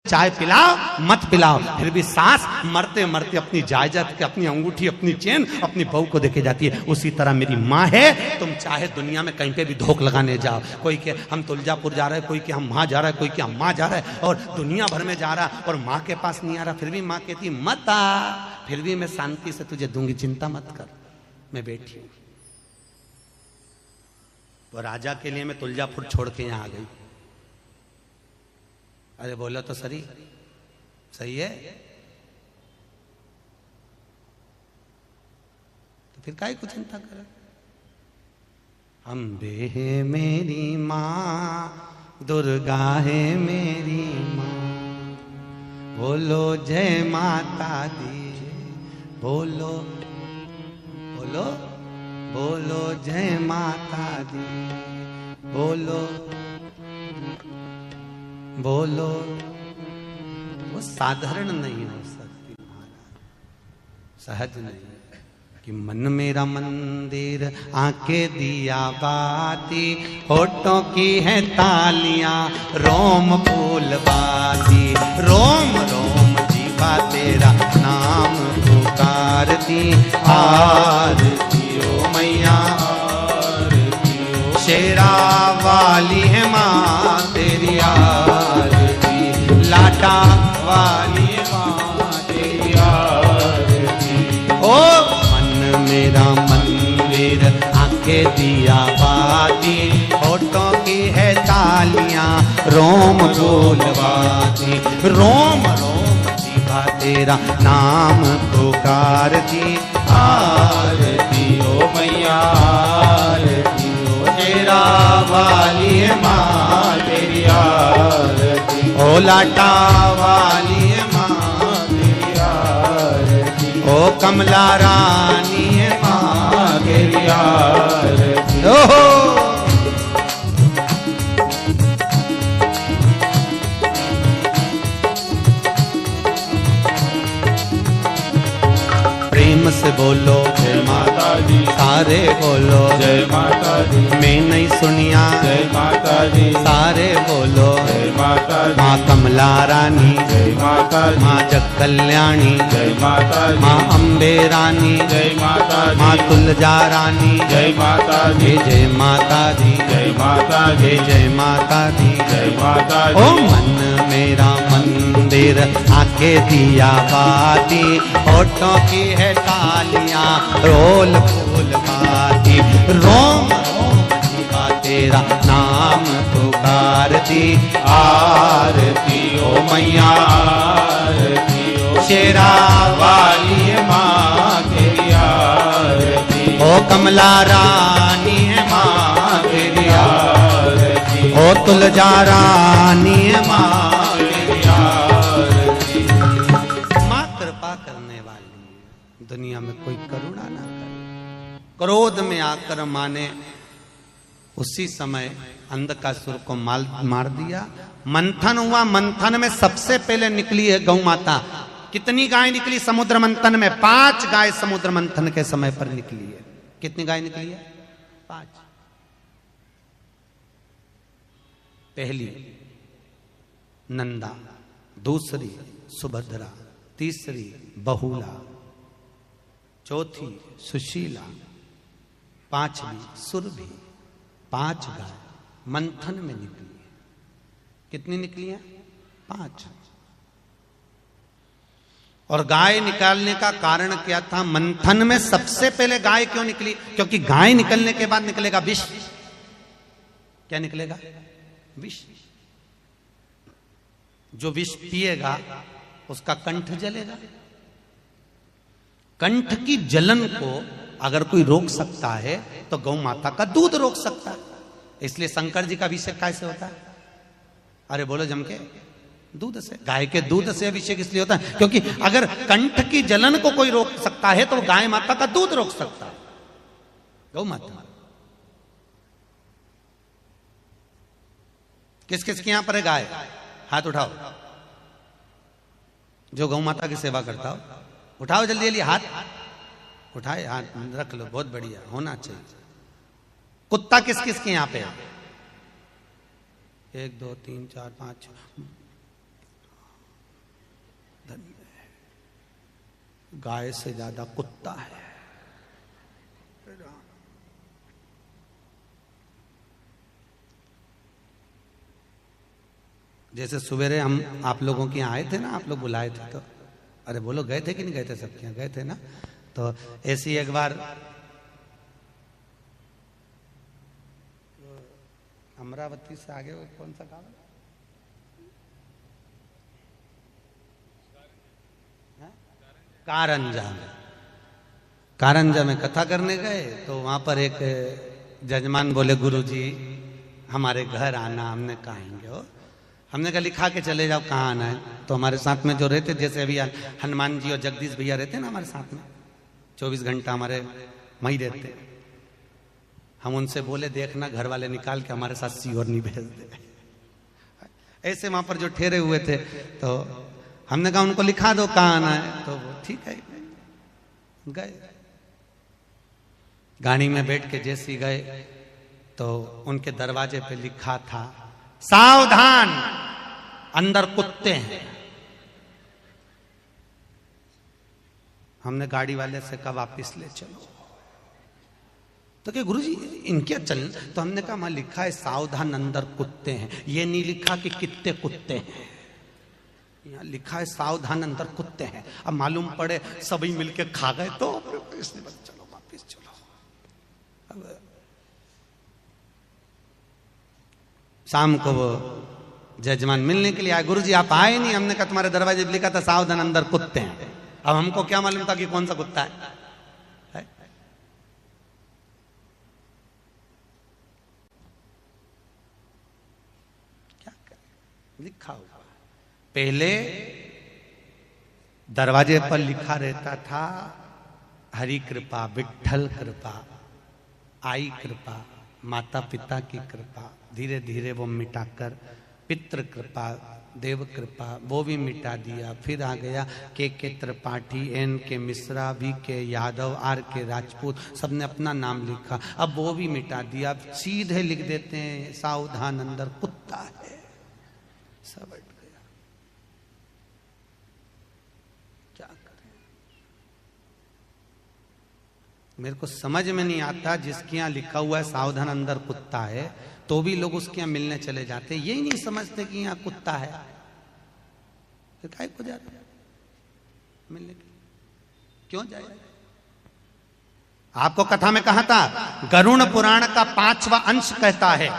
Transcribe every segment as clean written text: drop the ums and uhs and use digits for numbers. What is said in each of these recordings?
चाय पिलाओ मत पिलाओ, फिर भी सास मरते मरते अपनी जायदाद के, अपनी अंगूठी, अपनी चेन अपनी बहू को देके जाती है। उसी तरह मेरी माँ है। तुम चाहे दुनिया में कहीं पे भी धोख लगाने जाओ, कोई के हम तुलजापुर जा रहे हैं, कोई के हम वहां जा रहा है, कोई के हम वहां जा रहा है, और दुनिया भर में जा रहा और माँ के पास नहीं आ रहा, फिर भी माँ कहती मत आ, फिर भी मैं शांति से तुझे दूंगी, चिंता मत कर, मैं बैठी हूं। वो राजा के लिए मैं तुलजापुर छोड़ के यहां आ गई। अरे बोलो तो सही है, तो फिर काहे को चिंता करे। अम्बे है मेरी माँ, दुर्गा है मेरी माँ, बोलो जय माता दी, बोलो बोलो बोलो जय माता दी, बोलो बोलो। वो साधारण नहीं हो सकती महाराज, सहज नहीं। कि मन मेरा मंदिर, आंखें दिया बाती, होठों की है तालियां, रोम फूल बाती, रोम रोम जीवा तेरा नाम पुकारती। आरती ओ मैया आरती ओ, शेरा वाली है माँ तेरी आरती, लाटा वाली है माँ तेरी आरती। ओ मेरा मंदिर, आंखें दिया बाती, होठों की है तालियां, रोम फूलवाती, रोम रोम जीवा तेरा नाम पुकारती। आरती ओ मैया आरती ओ, तेरा वाली है माँ तेरी आरती, ओ लाटा वाली है माँ तेरी आरती, ओ कमला रानी है माँ तेरी आरती। ओहो प्रेम से बोलो जय माता दी, सारे बोलो जय माता दी, मैं नहीं सुनिया जय माता दी, सारे बोलो जय माता दी, माँ कमला रानी, जय माता दी, माँ जग कल्याणी, जय माता दी, माँ अम्बे रानी, जय माता दी, माँ तुलजा रानी, जय माता दी, जय माता दी, जय माता दी, जय माता दी, जय माता दी। ओ मन मेरा मंदिर, आंखें दिया बाती, होठों की है तालियां, रोल फूल बाती, रोम रोम जीवा तेरा नाम पुकारती। आरती ओ मैया आरती ओ, शेरा वाली है माँ तेरी आरती, ओ कमला रानी है माँ तेरी आरती, ओ तुलजा रानी है माँ तेरी आरती। माँ कृपा करने वाली, दुनिया में कोई करुणा ना करे। क्रोध में आकर माँ ने उसी समय अंधकासुर को मार दिया। मंथन हुआ, मंथन में सबसे पहले निकली है गौ माता। कितनी गाय निकली समुद्र मंथन में? 5 गाय समुद्र मंथन के समय पर निकली है। कितनी गाय निकली है? 5। पहली नंदा, दूसरी सुभद्रा, तीसरी बहुला, चौथी सुशीला, 5वीं सुरभि। 5 गाय मंथन में निकली है। कितनी निकली है? 5। और गाय निकालने का कारण क्या था? मंथन में सबसे पहले गाय क्यों निकली? क्योंकि गाय निकलने के बाद निकलेगा विष। क्या निकलेगा? विष। जो विष पिएगा उसका कंठ जलेगा। कंठ की जलन को अगर कोई रोक सकता है तो गौ माता का दूध रोक सकता है। इसलिए शंकर जी का अभिषेक कैसे होता है? अरे बोलो जम के, दूध से। गाय के दूध से अभिषेक इसलिए होता है क्योंकि अगर कंठ की जलन को कोई रोक सकता है तो गाय माता का दूध रोक सकता है। गौ माता। किस किस के यहां पर है गाय? हाथ उठाओ। जो गौ माता की सेवा करता हो उठाओ जल्दी जल्दी हाथ। उठाए हाथ, रख लो। बहुत बढ़िया, होना चाहिए। कुत्ता किस किस के यहां पे है? 1 2 3 4 5 6। गाय से ज्यादा कुत्ता है। जैसे सवेरे हम आप लोगों के यहाँ आए थे ना, आप लोग बुलाए थे, तो अरे बोलो गए थे कि नहीं गए थे? सबके यहाँ गए थे ना। तो ऐसी एक बार अमरावती से आगे कौन सा गाँव है? कारंजा में कथा करने गए। तो वहां पर एक जजमान बोले, गुरुजी हमारे घर आना। हमने कहा आएंगे हो। हमने कहा लिखा के चले जाओ, कहाँ आना है? तो हमारे साथ में जो रहते, जैसे अभी हनुमान जी और जगदीश भैया रहते हैं ना हमारे साथ में, 24 घंटा हमारे वहीं रहते। हम उनसे बोले देखना घर वाले निकाल के हमारे साथ सीहोर नहीं भेज दे। ऐसे वहां पर जो ठहरे हुए थे, तो हमने कहा उनको लिखा दो कहाँ आना है। तो वो ठीक है, गए। गाड़ी में बैठ के जैसे गए तो उनके दरवाजे पे लिखा था, सावधान अंदर कुत्ते हैं। हमने गाड़ी वाले से कहा वापिस ले चलो। तो क्या गुरुजी इनके चल? तो हमने कहा वहां लिखा है सावधान अंदर कुत्ते हैं, ये नहीं लिखा कि कितने कुत्ते हैं। यहाँ लिखा है सावधान अंदर कुत्ते हैं। अब मालूम पड़े सभी मिलके खा गए तो इसने बस चलो वापिस चलो। अब शाम को वो जजमान मिलने के लिए आए, गुरुजी आप आए नहीं। हमने कहा तुम्हारे दरवाजे पे लिखा था सावधान अंदर कुत्ते हैं। अब हमको क्या मालूम था कि कौन सा कुत्ता है? क्या लिखा हुआ? पहले दरवाजे पर लिखा रहता था हरि कृपा, विठ्ठल कृपा, आई कृपा, माता पिता की कृपा। धीरे धीरे वो मिटाकर पितृ कृपा, देव कृपा, वो भी मिटा दिया। फिर आ गया के त्रिपाठी, एन के मिश्रा, वी के यादव, आर के राजपूत, सबने अपना नाम लिखा। अब वो भी मिटा दिया। अब सीधे लिख देते हैं सावधान अंदर कुत्ता है। सब हट गया। क्या करें? मेरे को समझ में नहीं आता, जिसके यहाँ लिखा हुआ है सावधान अंदर कुत्ता है तो भी लोग उसके यहाँ मिलने चले जाते। यही नहीं समझते कि यहाँ कुत्ता है, फिर काहे को जाते मिलने के? क्यों जाए? आपको कथा में कहा था, गरुड़ पुराण का 5वां अंश कहता है,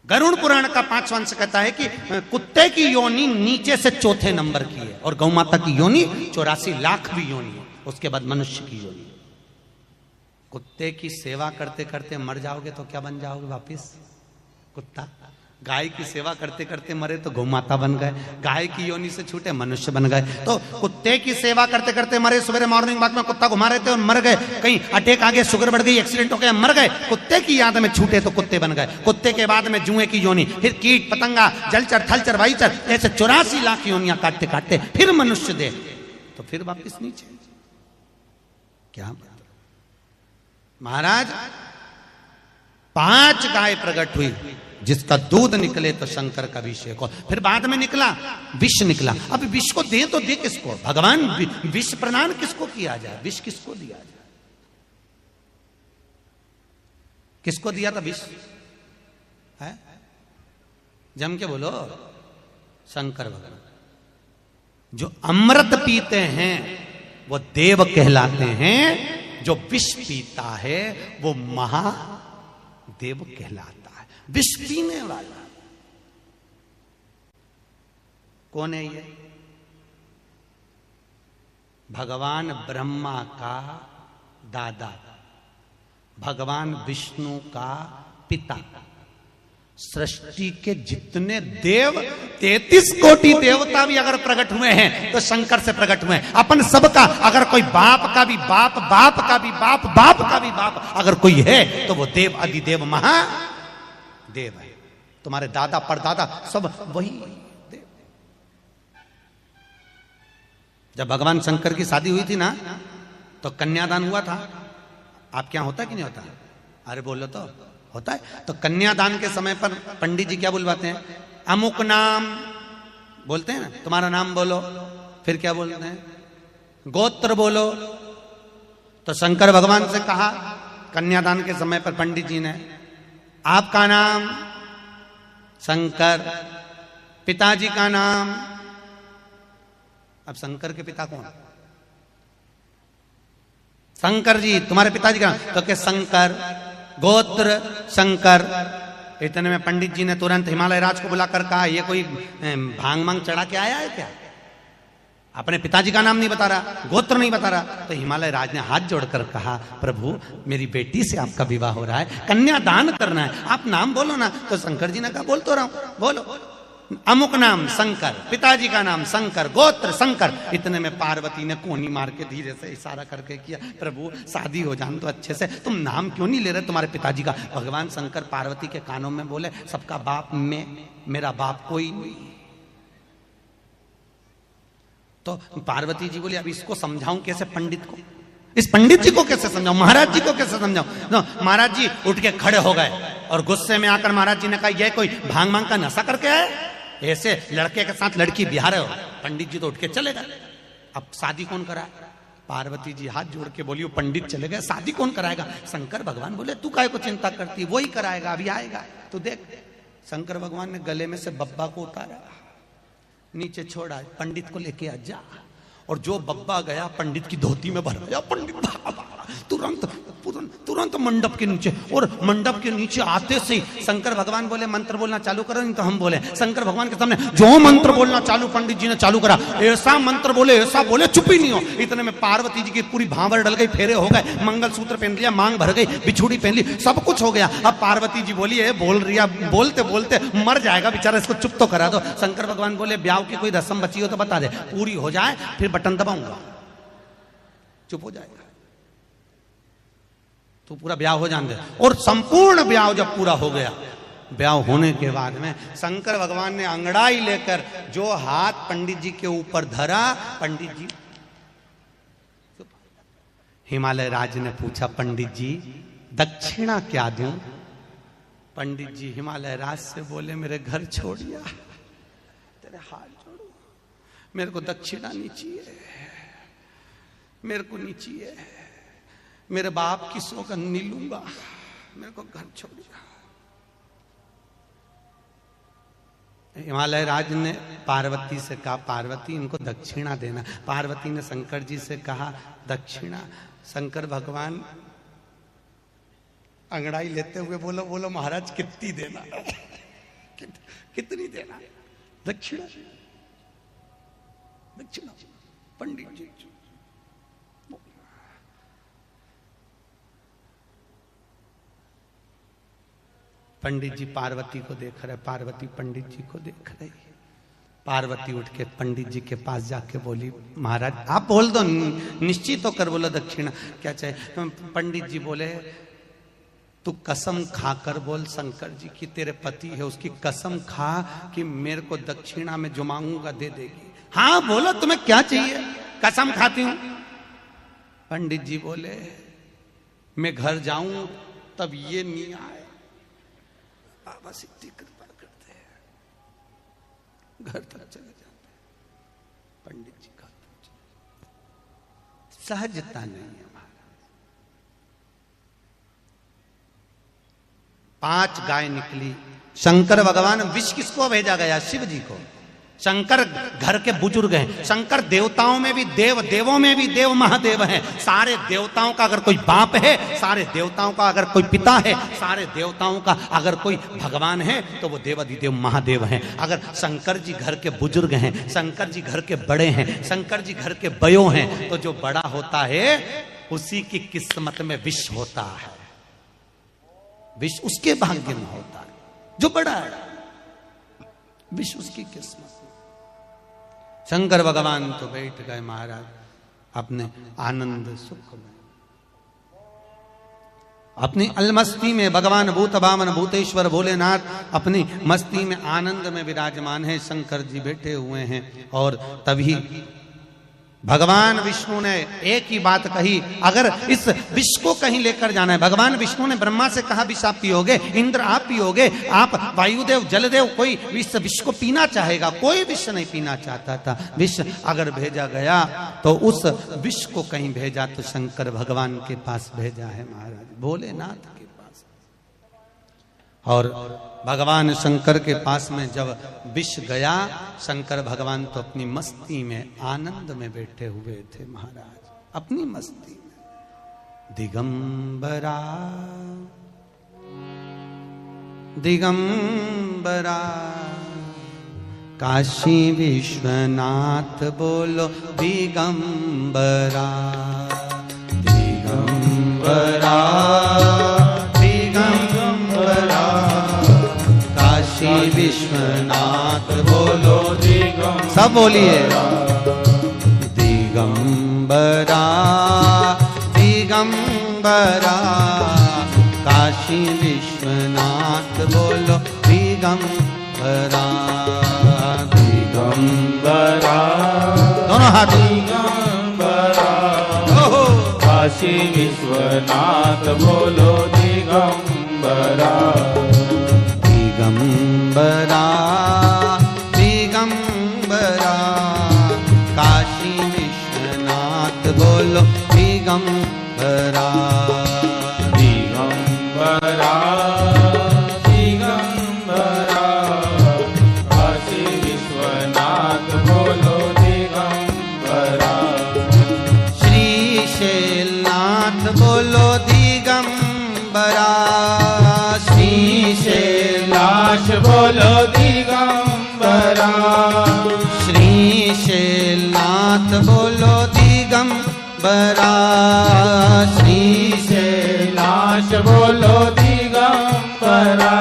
गरुड़ पुराण का 5वां अंश कहता है कि कुत्ते की योनि नीचे से चौथे नंबर की है और गौ माता की योनि 84 लाख भी योनि है, उसके बाद मनुष्य की योनि। कुत्ते की सेवा करते करते मर जाओगे तो क्या बन जाओगे वापिस? कुत्ता। गाय की सेवा करते करते मरे तो गौ माता बन गए, गाय की योनि से छूटे मनुष्य बन गए। तो कुत्ते की सेवा करते करते मरे, सवेरे मॉर्निंग वॉक में कुत्ता घुमा रहे थे और मर गए, कहीं अटैक आ गया, शुगर बढ़ गई, एक्सीडेंट हो गया, मर गए। कुत्ते की याद में छूटे तो कुत्ते बन गए। कुत्ते के बाद में जुए की योनि, फिर कीट पतंगा, जलचर, थलचर, वायुचर, ऐसे 84 लाख योनियां काटते काटते फिर मनुष्य दे, तो फिर वापिस नीचे। क्या महाराज, 5 गाय प्रकट हुई, जिसका दूध निकले तो शंकर का अभिषेक हो। फिर बाद में निकला विष निकला। अब विष को दे तो दे किसको? भगवान विष प्रदान किसको किया जाए? विष किसको दिया जाए? किसको दिया था विष? है जम के बोलो। शंकर भगवान। जो अमृत पीते हैं वो देव कहलाते हैं, जो विष पीता है वो महादेव कहलाता है। विष पीने वाला कौन है? ये भगवान ब्रह्मा का दादा, भगवान विष्णु का पिता। सृष्टि के जितने देव, 33 कोटि देवता भी अगर प्रकट हुए हैं तो शंकर से प्रकट हुए हैं। अपन सबका अगर कोई बाप का भी बाप, बाप का भी बाप, बाप का भी बाप अगर कोई है तो वो देव अधिदेव महादेव है। तुम्हारे दादा परदादा सब वही देव। जब भगवान शंकर की शादी हुई थी ना तो कन्यादान हुआ था। आपके यहां होता कि नहीं होता? अरे बोलो तो होता है। तो कन्यादान के समय पर पंडित जी क्या बुलवाते हैं? अमुक नाम बोलते हैं ना, तुम्हारा नाम बोलो। फिर क्या बोलते हैं? गोत्र बोलो। तो शंकर भगवान से कहा कन्यादान के समय पर पंडित जी ने, आपका नाम शंकर, पिताजी का नाम। अब शंकर के पिता कौन? शंकर जी, तुम्हारे पिताजी का नाम? तो क्या शंकर, गोत्र शंकर। इतने में पंडित जी ने तुरंत हिमालय राज को बुलाकर कहा, ये कोई भांग मांग चढ़ा के आया है क्या? अपने पिताजी का नाम नहीं बता रहा, गोत्र नहीं बता रहा। तो हिमालय राज ने हाथ जोड़कर कहा, प्रभु मेरी बेटी से आपका विवाह हो रहा है, कन्यादान करना है, आप नाम बोलो ना। तो शंकर जी ने कहा, बोल तो रहा हूं, बोलो। अमुक नाम शंकर, पिताजी का नाम शंकर, गोत्र शंकर। इतने में पार्वती ने कोनी मार के धीरे से इशारा करके किया, प्रभु शादी हो जान तो अच्छे से, तुम नाम क्यों नहीं ले रहे तुम्हारे पिताजी का? भगवान शंकर पार्वती के कानों में बोले, सबका बाप मैं, मेरा बाप कोई नहीं। तो पार्वती जी बोली, अब इसको समझाऊं कैसे पंडित को? इस पंडित जी को कैसे समझाऊं? महाराज जी को कैसे समझाऊं? तो महाराज जी उठ के खड़े हो गए और गुस्से में आकर महाराज जी ने कहा, यह कोई भांग मांग का नशा करके आए? ऐसे लड़के के साथ लड़की बिहार हो? पंडित जी तो उठ के चले गए। अब शादी कौन कराए? पार्वती जी हाथ जोड़ के बोली, पंडित चले गए, शादी कौन कराएगा? शंकर भगवान बोले, तू काहे को चिंता करती, वही कराएगा, अभी आएगा तो देख। शंकर भगवान ने गले में से बब्बा को उतारा, नीचे छोड़ा, पंडित को लेके आ जा। और जो बब्बा गया पंडित की धोती में भर गया। पंडित तुरंत मंडप के नीचे, और मंडप के नीचे आते से शंकर भगवान बोले, मंत्र बोलना चालू करो। नहीं तो हम बोले, शंकर भगवान के सामने जो मंत्र बोलना चालू पंडित जी ने चालू करा, ऐसा मंत्र बोले, ऐसा बोले, चुप ही नहीं हो। इतने में पार्वती जी की पूरी भांवर डल गई, फेरे हो गए, मंगलसूत्र पहन लिया, मांग भर गई, बिछुड़ी पहन ली, सब कुछ हो गया। अब पार्वती जी बोली, है बोल रही है, बोलते बोलते मर जाएगा बेचारा, इसको चुप तो करा दो। शंकर भगवान बोले, ब्याह की कोई रस्म बची हो तो बता दे, पूरी हो जाए फिर बटन दबाऊंगा, चुप हो जाएगा। तो पूरा ब्याह हो जाने दे। और संपूर्ण ब्याह जब पूरा हो गया, ब्याह होने के बाद में शंकर भगवान ने अंगड़ाई लेकर जो हाथ पंडित जी के ऊपर धरा, पंडित जी, हिमालय राज ने पूछा, पंडित जी दक्षिणा क्या दूं? पंडित जी हिमालय राज से बोले, मेरे घर छोड़िया, तेरे हाथ जोड़ू, मेरे को दक्षिणा नहीं चाहिए, मेरे को नहीं चाहिए, मेरे बाप की सौगंध नहीं लूंगा, मेरे को घर छोड़िया। हिमालय राज ने पार्वती से कहा, पार्वती इनको दक्षिणा देना। पार्वती ने शंकर जी से कहा, दक्षिणा। शंकर भगवान अंगड़ाई लेते हुए बोलो, बोलो महाराज कितनी देना? कितनी देना? दक्षिणा, दक्षिणा। पंडित जी पंडित जी पार्वती को देख रहे, पार्वती पंडित जी को देख रही। पार्वती उठ के पंडित जी के पास जाके बोली, महाराज आप बोल दो, निश्चित होकर बोलो दक्षिणा क्या चाहिए। पंडित जी बोले, तू कसम खाकर बोल शंकर जी की, तेरे पति है उसकी कसम खा कि मेरे को दक्षिणा में जो मांगूंगा दे देगी। हाँ बोलो तुम्हें क्या चाहिए? कसम खाती हूं। पंडित जी बोले, मैं घर जाऊं तब ये नहीं आए, बाबा सिद्धि कृपा करते हैं, घर तक चले जाते हैं। पंडित जी घर पहुंचे, सहजता नहीं है महाराज। 5 गाय निकली। शंकर भगवान, विष किसको भेजा गया? शिव जी को। शंकर घर के बुजुर्ग हैं। शंकर देवताओं में भी देव, देवों में भी देव, महादेव हैं। सारे देवताओं का अगर कोई बाप है, सारे देवताओं का अगर कोई पिता है, सारे देवताओं का अगर कोई भगवान है, तो वो देवाधिदेव महादेव हैं। अगर शंकर जी घर के बुजुर्ग हैं, शंकर जी घर के बड़े हैं, शंकर जी घर के बयो हैं, तो जो बड़ा होता है उसी की किस्मत में विष होता है, विष उसके भाग्य में होता है। जो बड़ा है विष उसकी किस्मत। शंकर भगवान तो बैठ गए महाराज अपने आनंद सुख में, अपनी अलमस्ती में। भगवान भूत भावन भूतेश्वर भोलेनाथ अपनी मस्ती में आनंद में विराजमान है। शंकर जी बैठे हुए हैं और तभी भगवान विष्णु ने एक ही बात कही, अगर इस विष को कहीं लेकर जाना है, भगवान विष्णु ने ब्रह्मा से कहा विष आप पियोगे, इंद्र आप पियोगे, आप वायुदेव जलदेव, कोई इस विष को पीना चाहेगा? कोई विष नहीं पीना चाहता था। विष अगर भेजा गया तो उस विष को कहीं भेजा तो शंकर भगवान के पास भेजा है महाराज, भोलेनाथ के पास। और भगवान शंकर के पास में जब विष गया, शंकर भगवान तो अपनी मस्ती में आनंद में बैठे हुए थे महाराज, अपनी मस्ती में। दिगंबरा दिगंबरा काशी विश्वनाथ बोलो दिगंबरा दिगंबरा दिगंबरा काशी विश्वनाथ बोलो दिगंबरा, सब बोलिए दिगंबरा दिगंबरा काशी विश्वनाथ बोलो दिगंबरा दिगंबरा, दोनों हाथ दिगंबरा काशी विश्वनाथ बोलो दिगंबरा दिगंबरा दिगंबरा काशी विश्वनाथ बोलो दिगंबरा दिगंबरा दिगंबरा काशी विश्वनाथ बोलो दिगंबरा श्रीशैलनाथ बोलो दिगंबरा श्रीशैलाश बोलो दिगंबरा श्रीशैलनाथ बोलो दिगंबरा श्रीशैलाश बोलो दिगंबरा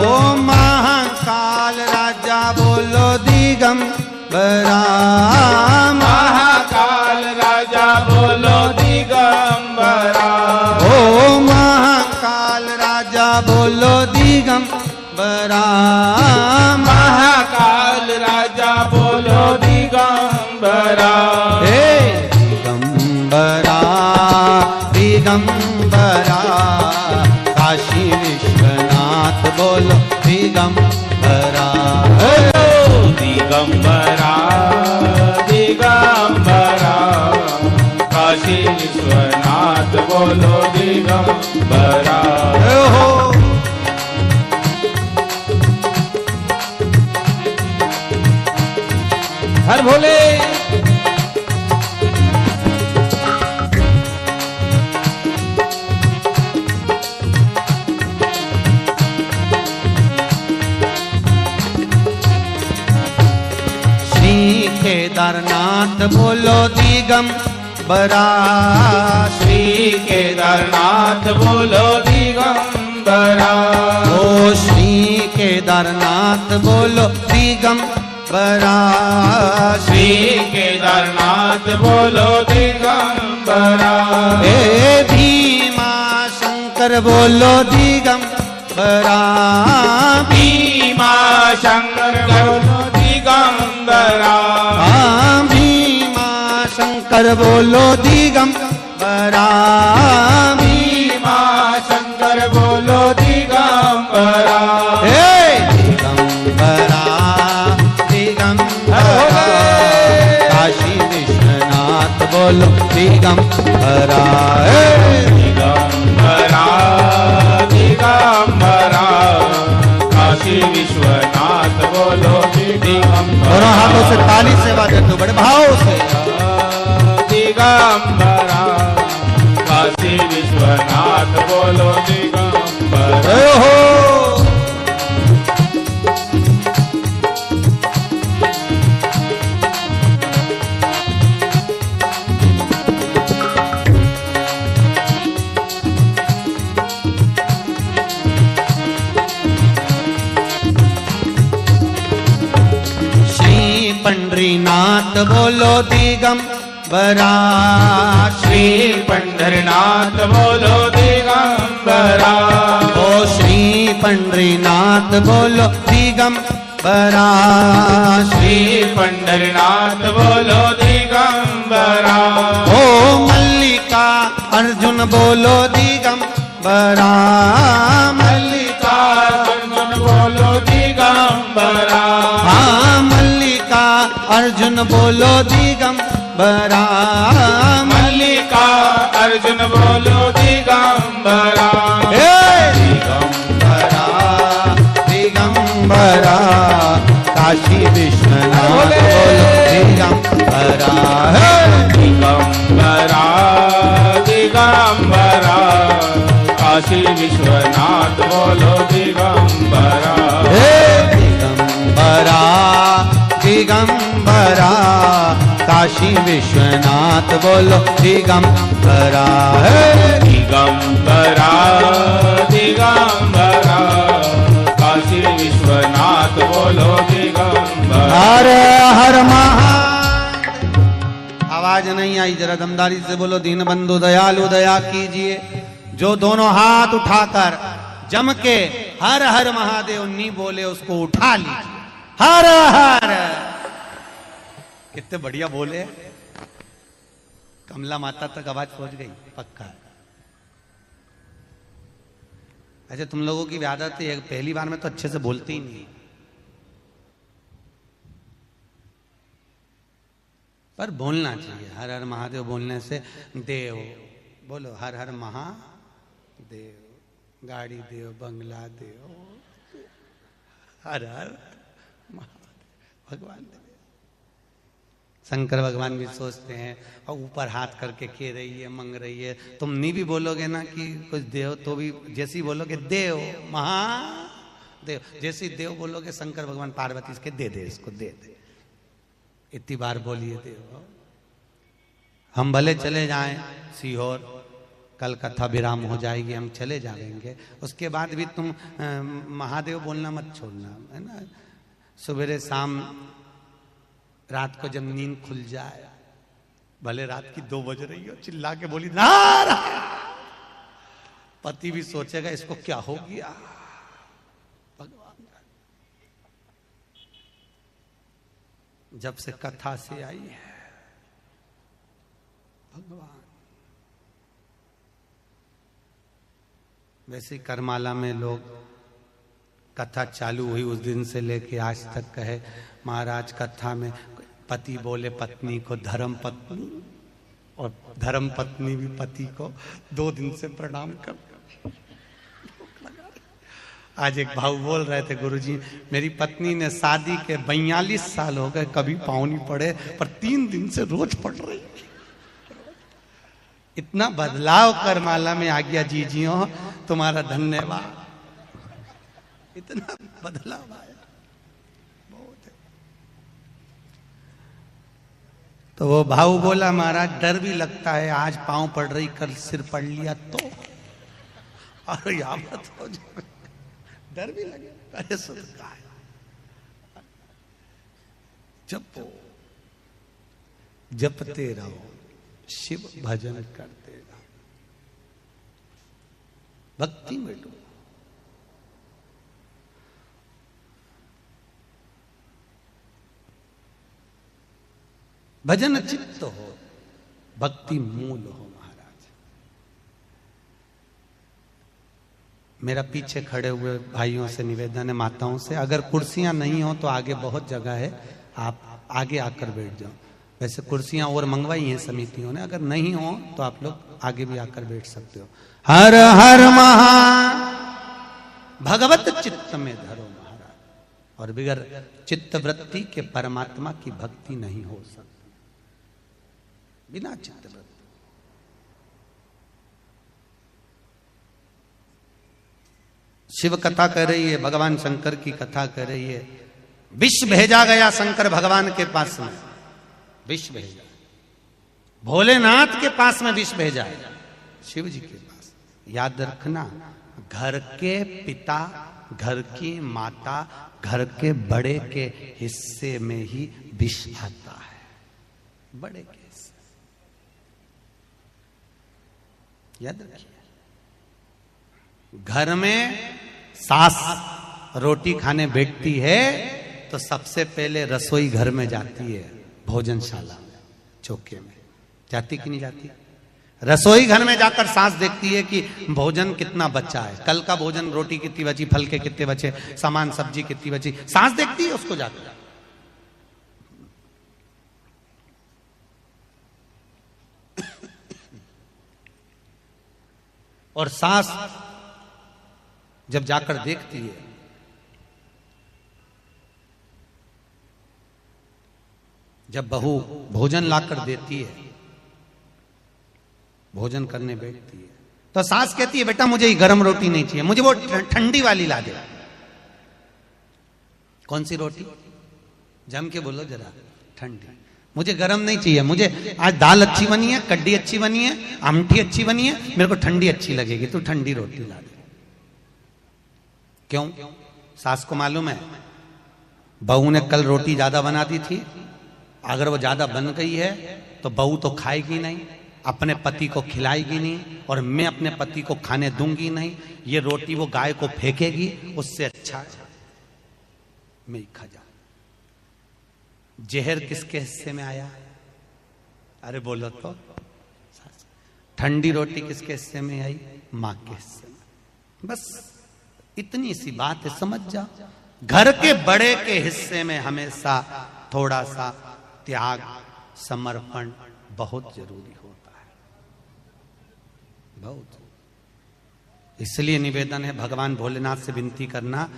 ओ महाकाल राजा बोलो दिगंबरा महाकाल राजा बोलो दिगंबरा ओ महाकाल राजा बोलो दिगंबरा महाकाल राजा बोलो दिगंबरा हे दिगंबरा दिगंबरा काशी विश्वनाथ बोलो दिगंबरा दिगंबरा दिगंबरा काशी विश्वनाथ बोलो दिगंबरा हो हर भोले श्री केदारनाथ बोलो दिगंबरा श्री केदारनाथ बोलो दिगंबरा ओ श्री केदारनाथ बोलो दिगंबरा श्री केदारनाथ बोलो दिगंबरा हे भीमा शंकर बोलो दिगंबरा भीमा शंकर बोलो दिगंबरा भीमा शंकर बोलो दिगंबरा भीमा शंकर बोलो दिगंबरा हे दिगंबरा दिगंबरा काशी विश्वनाथ बोलो दिगंबरा दिगंबरा दिगंबरा काशी विश्वनाथ बोलो दिगंबरा दोनों हाथों से ताली सेवा देते हो बड़े भाव से दिगंबरा काशी विश्वनाथ बोलो दिगंबरा हो पंढरीनाथ बोलो दिगंबरा श्री पंढरीनाथ बोलो दिगंबरा ओ श्री पंढरीनाथ बोलो दिगंबरा श्री पंढरीनाथ बोलो दिगंबरा अर्जुन बोलो दिगंबरा, मल्लिका अर्जुन बोलो दिगंबरा, हाँ मल्लिका अर्जुन बोलो दिगंबरा, मल्लिका अर्जुन बोलो दिगंबरा, दिगंबरा दिगंबरा काशी विश्वनाथ बोलो दिगंबरा, दिगंबरा दिगंबरा काशी विश्वनाथ बोलो दिगंबरा, दिगंबरा दिगंबरा काशी विश्वनाथ बोलो दिगंबरा, दिगंबरा दिगंबरा काशी विश्वनाथ बोलो दिगंबरा। हर हर महा, आवाज नहीं आई, जरा दमदारी से बोलो। दीन बंधु दयालु दया कीजिए। जो दोनों हाथ उठाकर जम के हर हर महादेव नहीं बोले उसको उठा लीजिए। हर हर, कितने बढ़िया बोले, कमला माता तक आवाज पहुंच गई, पक्का। अच्छा तुम लोगों की भी आदत है, पहली बार में तो अच्छे से बोलते ही नहीं, पर बोलना चाहिए। हर हर महादेव बोलने से देव बोलो, हर हर महादेव, गाड़ी देव, बंगला देव, हर हर महादेव भगवान देव। शंकर भगवान भी सोचते हैं और ऊपर हाथ करके कह रही है, मंग रही है। तुम नहीं भी बोलोगे ना कि कुछ देव, तो भी जैसे ही बोलोगे देव महादेव, जैसे ही देव बोलोगे शंकर भगवान पार्वती इसके दे दे, इसको दे दे। इतनी बार बोलिए देव। हम भले चले जाएं सीहोर, कल कथा विराम हो जाएगी, हम चले जाएंगे, उसके बाद भी तुम महादेव बोलना मत छोड़ना, है ना। सवेरे शाम रात को जब नींद खुल जाए, भले रात की 2 बज रही हो, चिल्ला के बोली नारायण, पति भी सोचेगा इसको क्या हो गया। भगवान जब से कथा से आई है, भगवान वैसे करमाला में लोग कथा चालू हुई उस दिन से लेके आज तक कहे महाराज कथा में पति बोले पत्नी को धर्म पत्नी, और धर्म पत्नी भी पति को 2 दिन से प्रणाम कर। आज एक भाऊ बोल रहे थे, गुरुजी मेरी पत्नी ने शादी के 42 साल हो गए, कभी पाँव नहीं पड़े, पर 3 दिन से रोज पड़ रही। इतना बदलाव करमाला में आ गया जीजियों, तुम्हारा धन्यवाद, इतना बदलाव आया बहुत है। तो वो भाऊ बोला महाराज डर भी लगता है, आज पाँव पड़ रही, कल सिर पड़ लिया तो, और यहाँ मत हो जाए, डर भी लगे। अरे सदका है, जपो, जपते रहो, शिव भजन करते रहो, भक्ति में डूबो। भजन चित्त हो, भक्ति मूल हो। महाराज मेरा पीछे खड़े हुए भाइयों से निवेदन है, माताओं से, अगर कुर्सियां नहीं हो तो आगे बहुत जगह है, आप आगे आकर बैठ जाओ। वैसे कुर्सियां और मंगवाई हैं समितियों ने, अगर नहीं हो तो आप लोग आगे भी आकर बैठ सकते हो। हर हर भगवत चित्त में धरो महाराज, और बिगर चित्त वृत्ति के परमात्मा की भक्ति नहीं हो सकती, बिना चित्त वृत्ति। शिव कथा कर रही है, भगवान शंकर की कथा कर रही है। विष भेजा गया शंकर भगवान के पास में, विष भेजा, भोलेनाथ के पास में विष भेजा है, शिव जी के पास। याद रखना, घर के पिता, घर की माता, घर के बड़े के हिस्से में ही विष आता है, बड़े के हिस्से। याद रखिए, घर में सास रोटी खाने बैठती है तो सबसे पहले रसोई घर में जाती है, भोजनशाला में, चौके में जाती कि नहीं जाती? रसोई घर में जाकर सास देखती है कि भोजन कितना बचा है, कल का भोजन, रोटी कितनी बची, फल के कितने बचे, सामान सब्जी कितनी बची, सास देखती है उसको जाकर। और सास जब जाकर देखती है जब बहू भोजन लाकर देती है, भोजन करने बैठती है, तो सास कहती है बेटा मुझे ये गरम रोटी नहीं चाहिए, मुझे वो ठंडी वाली ला दे। कौन सी रोटी? जम के बोलो जरा। ठंडी। मुझे गरम नहीं चाहिए, मुझे आज दाल अच्छी बनी है, कड्डी अच्छी बनी है, आमठी अच्छी बनी है, मेरे को ठंडी अच्छी लगेगी, तू ठंडी रोटी ला दे। क्यों? सास को मालूम है बहू ने कल रोटी ज्यादा बना दी थी, अगर वो ज्यादा बन गई है तो बहू तो खाएगी नहीं, अपने पति को खिलाएगी नहीं, और मैं अपने पति को खाने दूंगी नहीं, ये रोटी वो गाय को फेंकेगी, उससे अच्छा मैं ही खा जा। जहर किसके हिस्से में आया? अरे बोलो तो। ठंडी रोटी किसके हिस्से में आई? मां के हिस्से में। बस इतनी सी बात है, समझ जा। घर के बड़े के हिस्से में हमेशा थोड़ा सा त्याग, समर्पण बहुत जरूरी होता है, बहुत। इसलिए निवेदन है, भगवान भोलेनाथ से विनती करना,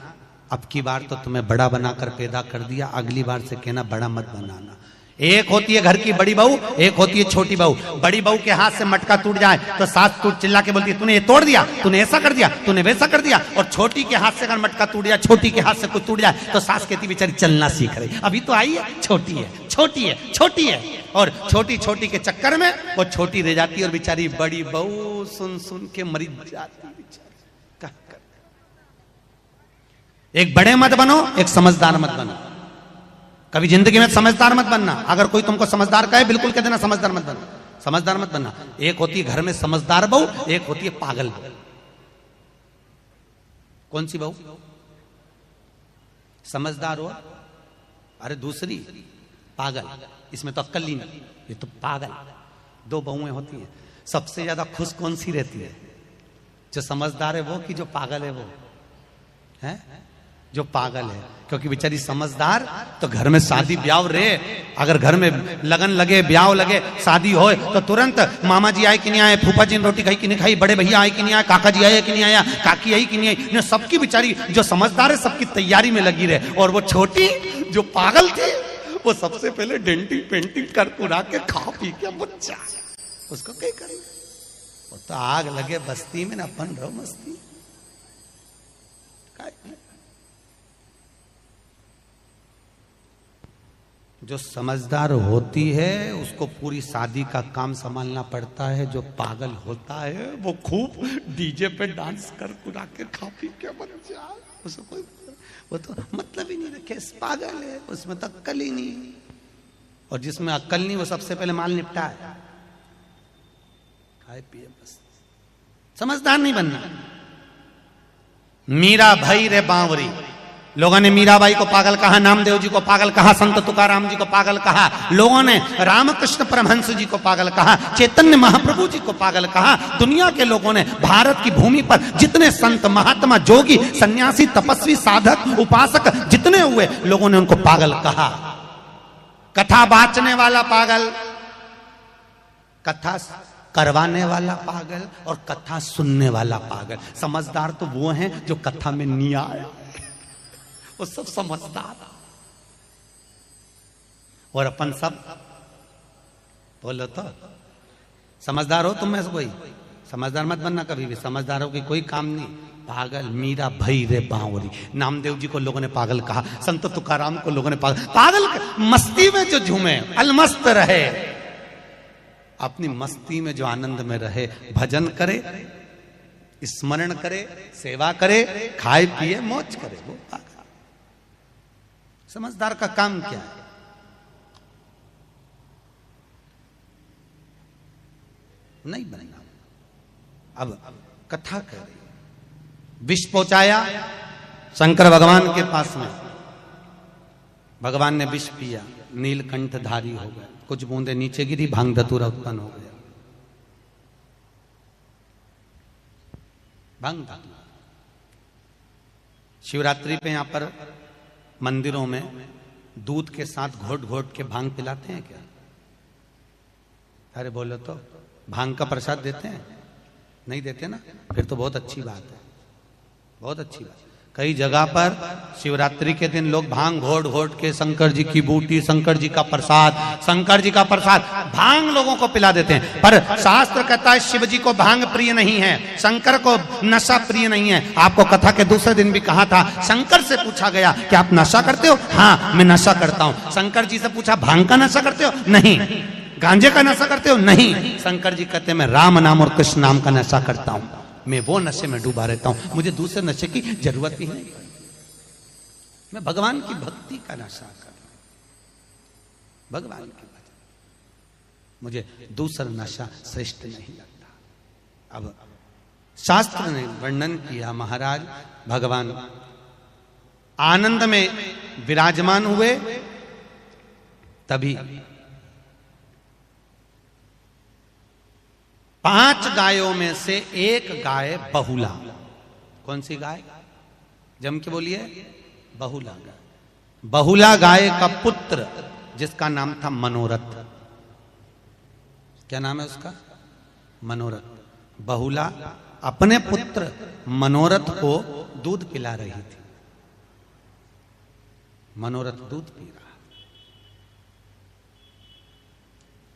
अब की बार तो तुम्हें बड़ा बनाकर पैदा कर दिया, अगली बार से कहना बड़ा मत बनाना। एक होती है घर की बड़ी बहू, एक होती है छोटी बहू। बड़ी बहू के हाथ से मटका टूट जाए तो सास टूट चिल्ला के बोलती है तूने ये तोड़ दिया, तूने ऐसा कर दिया, तूने वैसा कर दिया। और छोटी के हाथ से अगर मटका टूट जाए, छोटी के हाथ से कुछ टूट जाए, तो सास कहती बेचारी चलना सीख रही, अभी तो आई है, छोटी है, छोटी है, छोटी है। और छोटी छोटी के चक्कर में वो छोटी रह जाती है, और बेचारी बड़ी बहू सुन सुन के मरी जाती है बेचारी। एक बड़े मत बनो, एक समझदार मत बनो। कभी जिंदगी में समझदार मत बनना। अगर कोई तुमको समझदार कहे, बिल्कुल कह देना समझदार मत बनना, समझदार मत बनना। एक होती है घर में समझदार बहू, एक होती है पागल बहू। कौन सी बहू? समझदार हो, अरे दूसरी पागल, इसमें तो अक्ल ही नहीं, ये तो पागल। दो बहुएं होती हैं। सबसे ज्यादा खुश कौन सी रहती है? जो समझदार है वो कि जो पागल है वो? है जो पागल है, क्योंकि बेचारी समझदार तो घर में शादी ब्याह रहे, अगर घर में लगन लगे, ब्याह लगे, शादी हो, तो तुरंत मामा जी आए कि नहीं आए, फूफा जी ने रोटी खाई कि नहीं खाई, बड़े भैया आए कि नहीं आए, काका जी आए कि नहीं आया, काकी आई कि नहीं आई, सबकी बेचारी जो समझदार है सबकी तैयारी में लगी रहे। और वो छोटी जो पागल थी, वो सबसे पहले डेंटिंग पेंटिंग कर पुरा के खा पी के बच्चा, उसको क्या करेंगे? वो तो आग लगे बस्ती में ना, अपन रहो मस्ती। जो समझदार होती है उसको पूरी शादी का काम संभालना पड़ता है। जो पागल होता है वो खूब डीजे पे डांस कर कुरा के खा पी के बन जाए, उसको कोई वो तो मतलब ही नहीं रखे, पागल है, उसमें तो अक्ल ही नहीं। और जिसमें अक्ल नहीं वो सबसे पहले माल निपटा है, खाए पिए बस। समझदार नहीं बनना। मीरा भाई रे बावरी, लोगों ने मीराबाई को पागल कहा, नामदेव जी को पागल कहा, संत तुकाराम जी को पागल कहा, लोगों ने रामकृष्ण परमहंस जी को पागल कहा, चैतन्य महाप्रभु जी को पागल कहा। दुनिया के लोगों ने भारत की भूमि पर जितने संत, महात्मा, जोगी, सन्यासी, तपस्वी, साधक, उपासक जितने हुए, लोगों ने उनको पागल कहा। कथा बाचने वाला पागल, कथा करवाने वाला पागल, और कथा सुनने वाला पागल। समझदार तो वो हैं जो कथा में नहीं आया, वो सब समझदार। और अपन सब बोलो तो समझदार हो। तुम में से कोई समझदार मत बनना कभी भी। समझदार हो कि कोई काम नहीं। पागल मीरा भई रे बावरी, नामदेव जी को लोगों ने पागल कहा, संत तुकाराम को लोगों ने पागल। पागल मस्ती में जो झूमे, अलमस्त रहे, अपनी मस्ती में जो आनंद में रहे, भजन करे, स्मरण करे, सेवा करे, खाए पिए मौज करे, वो पागल। समझदार का काम क्या है? नहीं बनना। अब कथा कर रही, विष पहुंचाया शंकर भगवान के पास में, भगवान ने विष पिया, नीलकंठ धारी हो गया, कुछ बूंदे नीचे गिरी, भांग धतूरा उत्पन्न हो गया। भांग। शिवरात्रि पे यहां पर मंदिरों में दूध के साथ घोट घोट के भांग पिलाते हैं क्या? अरे बोलो तो, भांग का प्रसाद देते हैं? नहीं देते ना, फिर तो बहुत अच्छी बात है, बहुत अच्छी बात। कई जगह पर शिवरात्रि के दिन लोग भांग घोट घोट के शंकर जी की बूटी, शंकर जी का प्रसाद भांग लोगों को पिला देते हैं। पर शास्त्र कहता है शिव जी को भांग प्रिय नहीं है, शंकर को नशा प्रिय नहीं है। आपको कथा के दूसरे दिन भी कहा था, शंकर से पूछा गया कि आप नशा करते हो? हाँ मैं नशा करता हूं। शंकर जी से पूछा भांग का नशा करते हो? नहीं। गांजे का नशा करते हो? नहीं। शंकर जी कहते मैं राम नाम और कृष्ण नाम का नशा करता हूं, मैं वो नशे में डूबा रहता हूं, मुझे दूसरे नशे की जरूरत ही नहीं, मैं भगवान की भक्ति का नशा कर, भगवान की भक्ति, मुझे दूसरा नशा श्रेष्ठ नहीं लगता। अब शास्त्र ने वर्णन किया, महाराज भगवान आनंद में विराजमान हुए, तभी 5 गायों में से एक गाय बहुला। कौन सी गाय? जम के बोलिए, बहुला गाय। बहुला गाय का पुत्र जिसका नाम था मनोरथ। क्या नाम है उसका? मनोरथ। बहुला अपने पुत्र मनोरथ को दूध पिला रही थी। मनोरथ दूध पी रहा,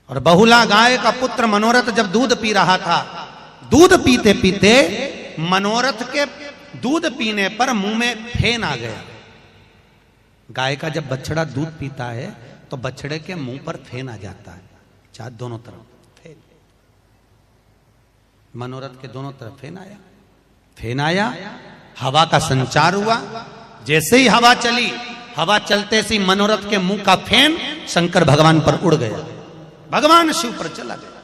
और बहुला गाय का पुत्र मनोरथ जब दूध पी रहा था, दूध पीते पीते मनोरथ के दूध पीने पर मुंह में फेन आ गया। गाय का जब बछड़ा दूध पीता है तो बछड़े के मुंह पर फेन आ जाता है, चार दोनों तरफ फेन। मनोरथ के दोनों तरफ फेन आया, हवा का संचार हुआ। जैसे ही हवा चली, हवा चलते से मनोरथ के मुंह का फेन शंकर भगवान पर उड़ गया, भगवान शिव पर चला गया।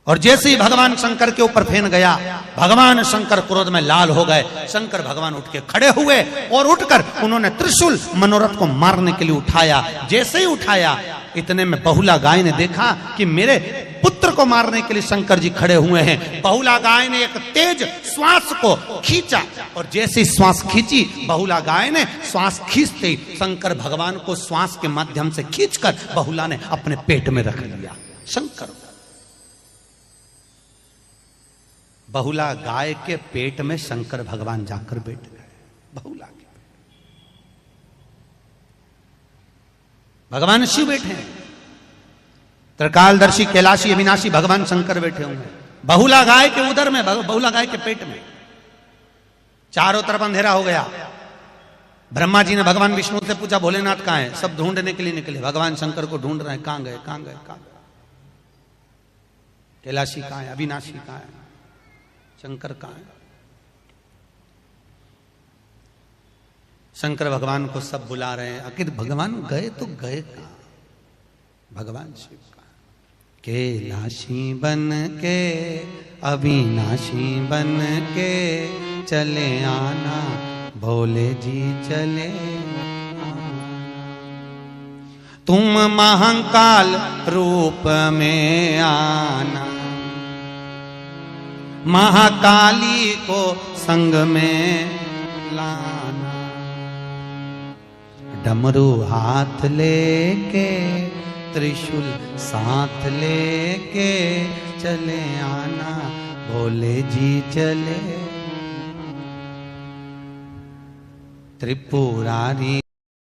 और जैसे ही भगवान शंकर के ऊपर फेन गया, भगवान शंकर क्रोध में लाल हो गए। शंकर भगवान उठ के खड़े हुए और उठकर उन्होंने त्रिशूल मनोरथ को मारने के लिए उठाया। जैसे ही उठाया, इतने में बहुला गाय ने देखा कि मेरे पुत्र को मारने के लिए शंकर जी खड़े हुए हैं। बहुला गाय ने एक तेज श्वास को खींचा, और जैसी श्वास खींची, बहुला गाय ने श्वास खींचते ही शंकर भगवान को श्वास के माध्यम से खींचकर बहुला ने अपने पेट में रख लिया। शंकर बहुला गाय के पेट में शंकर भगवान जाकर बैठ गए। बहुला के भगवान शिव बैठे हैं, त्रिकालदर्शी कैलाशी अविनाशी भगवान शंकर बैठे हुए हैं बहुला गाय के उदर में, बहुला गाय के पेट में। चारों तरफ अंधेरा हो गया। ब्रह्मा जी ने भगवान विष्णु से पूछा भोलेनाथ कहां है? सब ढूंढने के लिए निकले, भगवान शंकर को ढूंढ रहे हैं, कहां गए कहां गए कहां गए? कैलाशी कहां है? अविनाशी कहां है? शंकर कहां है? शंकर भगवान को सब बुला रहे हैं, आखिर भगवान गए तो गए कहां? भगवान शिव का कैलाशी बन के अविनाशी बन के चले आना, भोले जी चले आना। तुम महाकाल रूप में आना, महाकाली को संग में लाना। डमरू हाथ लेके त्रिशूल साथ लेके चले आना, भोले जी चले। त्रिपुरारी